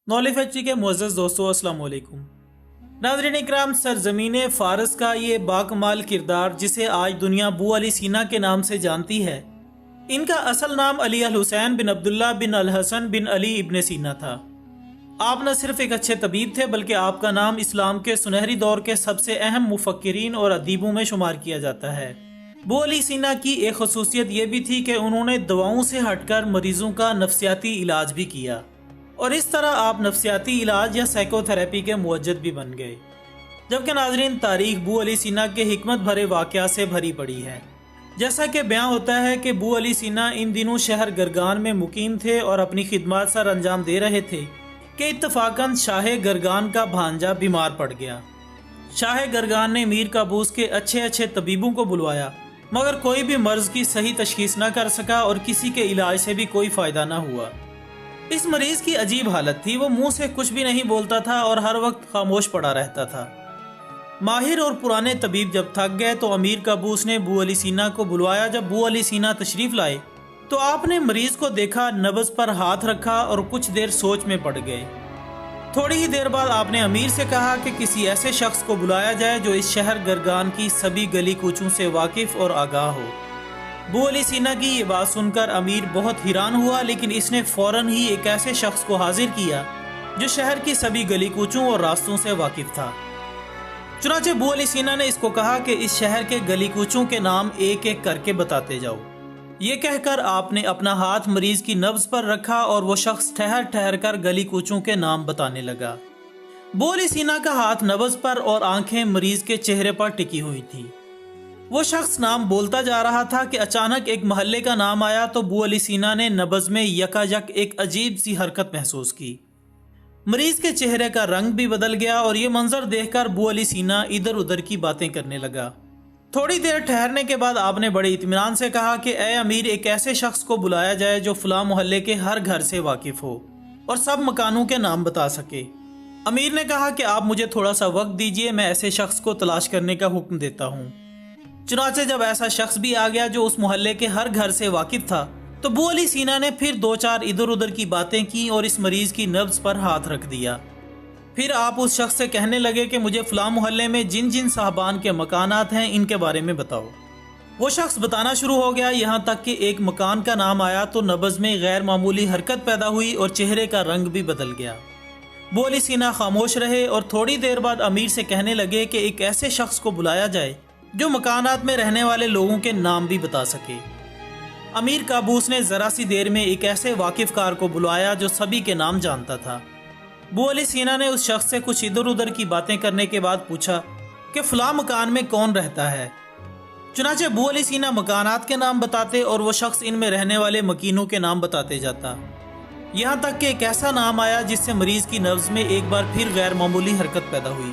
Knowledge factory کے معزز دوستو السلام علیکم۔ ناظرین اکرام، سرزمین فارس کا یہ باکمال کردار جسے آج دنیا بو علی سینا کے نام سے جانتی ہے، ان کا اصل نام علی الحسین بن عبداللہ بن الحسن بن علی ابن سینا تھا۔ آپ نہ صرف ایک اچھے طبیب تھے بلکہ آپ کا نام اسلام کے سنہری دور کے سب سے اہم مفکرین اور ادیبوں میں شمار کیا جاتا ہے۔ بو علی سینا کی ایک خصوصیت یہ بھی تھی کہ انہوں نے دواؤں سے ہٹ کر مریضوں کا نفسیاتی علاج بھی کیا، اور اس طرح آپ نفسیاتی علاج یا سائیکو تھراپی کے موجد بھی بن گئے۔ جبکہ ناظرین، تاریخ بو علی سینا کے حکمت بھرے واقعات سے بھری پڑی ہے۔ جیسا کہ بیان ہوتا ہے کہ بو علی سینا ان دنوں شہر گرگان میں مقیم تھے اور اپنی خدمات سر انجام دے رہے تھے کہ اتفاقاً شاہ گرگان کا بھانجا بیمار پڑ گیا۔ شاہ گرگان نے میر قابوس کے اچھے طبیبوں کو بلوایا، مگر کوئی بھی مرض کی صحیح تشخیص نہ کر سکا اور کسی کے علاج سے بھی کوئی فائدہ نہ ہوا۔ اس مریض کی عجیب حالت تھی، وہ منہ سے کچھ بھی نہیں بولتا تھا اور ہر وقت خاموش پڑا رہتا تھا۔ ماہر اور پرانے طبیب جب تھک گئے تو امیر قابوس نے بو علی سینا کو بلوایا۔ جب بو علی سینا تشریف لائے تو آپ نے مریض کو دیکھا، نبض پر ہاتھ رکھا اور کچھ دیر سوچ میں پڑ گئے۔ تھوڑی ہی دیر بعد آپ نے امیر سے کہا کہ کسی ایسے شخص کو بلایا جائے جو اس شہر گرگان کی سبھی گلی کوچوں سے واقف اور آگاہ ہو۔ بو علی سینا کی یہ بات سن کر امیر بہت حیران ہوا، لیکن اس نے فوراً ہی ایک ایسے شخص کو حاضر کیا جو شہر کی سبھی گلی کوچوں اور راستوں سے واقف تھا۔ چنانچہ بو علی سینا نے اس کو کہا کہ اس شہر کے گلی کوچوں کے نام ایک ایک کر کے بتاتے جاؤ۔ یہ کہہ کر آپ نے اپنا ہاتھ مریض کی نبض پر رکھا اور وہ شخص ٹھہر کر گلی کوچوں کے نام بتانے لگا۔ بو علی سینا کا ہاتھ نبض پر اور آنکھیں مریض کے چہرے پر ٹکی ہوئی تھی۔ وہ شخص نام بولتا جا رہا تھا کہ اچانک ایک محلے کا نام آیا تو بو علی سینا نے نبض میں یکایک ایک عجیب سی حرکت محسوس کی۔ مریض کے چہرے کا رنگ بھی بدل گیا اور یہ منظر دیکھ کر بو علی سینا ادھر ادھر کی باتیں کرنے لگا۔ تھوڑی دیر ٹھہرنے کے بعد آپ نے بڑے اطمینان سے کہا کہ اے امیر، ایک ایسے شخص کو بلایا جائے جو فلاں محلے کے ہر گھر سے واقف ہو اور سب مکانوں کے نام بتا سکے۔ امیر نے کہا کہ آپ مجھے تھوڑا سا وقت دیجئے، میں ایسے شخص کو تلاش کرنے کا حکم دیتا ہوں۔ چنانچہ جب ایسا شخص بھی آ گیا جو اس محلے کے ہر گھر سے واقف تھا تو بو علی سینا نے پھر دو چار ادھر ادھر کی باتیں کی اور اس مریض کی نبض پر ہاتھ رکھ دیا۔ پھر آپ اس شخص سے کہنے لگے کہ مجھے فلاں محلے میں جن جن صاحبان کے مکانات ہیں ان کے بارے میں بتاؤ۔ وہ شخص بتانا شروع ہو گیا، یہاں تک کہ ایک مکان کا نام آیا تو نبض میں غیر معمولی حرکت پیدا ہوئی اور چہرے کا رنگ بھی بدل گیا۔ بو علی سینا خاموش رہے اور تھوڑی دیر بعد امیر سے کہنے لگے کہ ایک ایسے شخص کو بلایا جائے جو مکانات میں رہنے والے لوگوں کے نام بھی بتا سکے۔ امیر قابوس نے ذرا سی دیر میں ایک ایسے واقف کار کو بلایا جو سبھی کے نام جانتا تھا۔ بو علی سینا نے اس شخص سے کچھ ادھر ادھر کی باتیں کرنے کے بعد پوچھا کہ فلاں مکان میں کون رہتا ہے۔ چنانچہ بو علی سینا مکانات کے نام بتاتے اور وہ شخص ان میں رہنے والے مکینوں کے نام بتاتے جاتا، یہاں تک کہ ایک ایسا نام آیا جس سے مریض کی نبض میں ایک بار پھر غیر معمولی حرکت پیدا ہوئی۔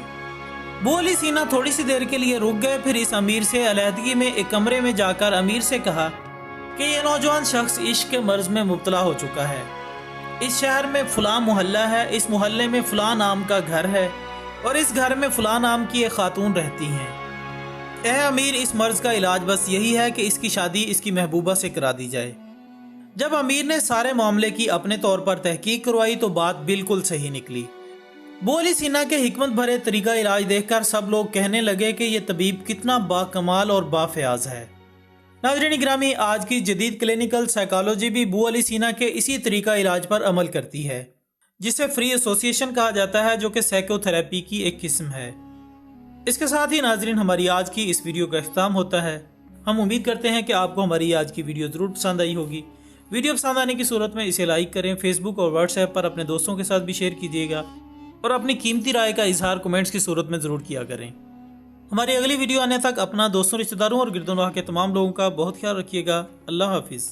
بو علی سینا تھوڑی سی دیر کے لیے رک گئے، پھر اس امیر سے علیحدگی میں ایک کمرے میں جا کر امیر سے کہا کہ یہ نوجوان شخص عشق کے مرض میں مبتلا ہو چکا ہے۔ اس شہر میں فلاں محلہ ہے، اس محلے میں فلاں نام کا گھر ہے اور اس گھر میں فلاں نام کی ایک خاتون رہتی ہیں۔ اے امیر، اس مرض کا علاج بس یہی ہے کہ اس کی شادی اس کی محبوبہ سے کرا دی جائے۔ جب امیر نے سارے معاملے کی اپنے طور پر تحقیق کروائی تو بات بالکل صحیح نکلی۔ بو علی سینا کے حکمت بھرے طریقہ علاج دیکھ کر سب لوگ کہنے لگے کہ یہ طبیب کتنا با کمال اور با فیاض ہے۔ ناظرین گرامی، آج کی جدید کلینیکل سائیکالوجی بھی بو علی سینا کے اسی طریقہ علاج پر عمل کرتی ہے، جسے فری ایسوسیشن کہا جاتا ہے، جو کہ سائیکو تھراپی کی ایک قسم ہے۔ اس کے ساتھ ہی ناظرین، ہماری آج کی اس ویڈیو کا اختتام ہوتا ہے۔ ہم امید کرتے ہیں کہ آپ کو ہماری آج کی ویڈیو ضرور پسند آئی ہوگی۔ ویڈیو پسند آنے کی صورت میں اسے لائک کریں، فیس بک اور واٹس ایپ پر اپنے دوستوں کے ساتھ بھی شیئر کیجیے گا اور اپنی قیمتی رائے کا اظہار کمنٹس کی صورت میں ضرور کیا کریں۔ ہماری اگلی ویڈیو آنے تک اپنا، دوستوں، رشتہ داروں اور گرد و نواح کے تمام لوگوں کا بہت خیال رکھیے گا۔ اللہ حافظ۔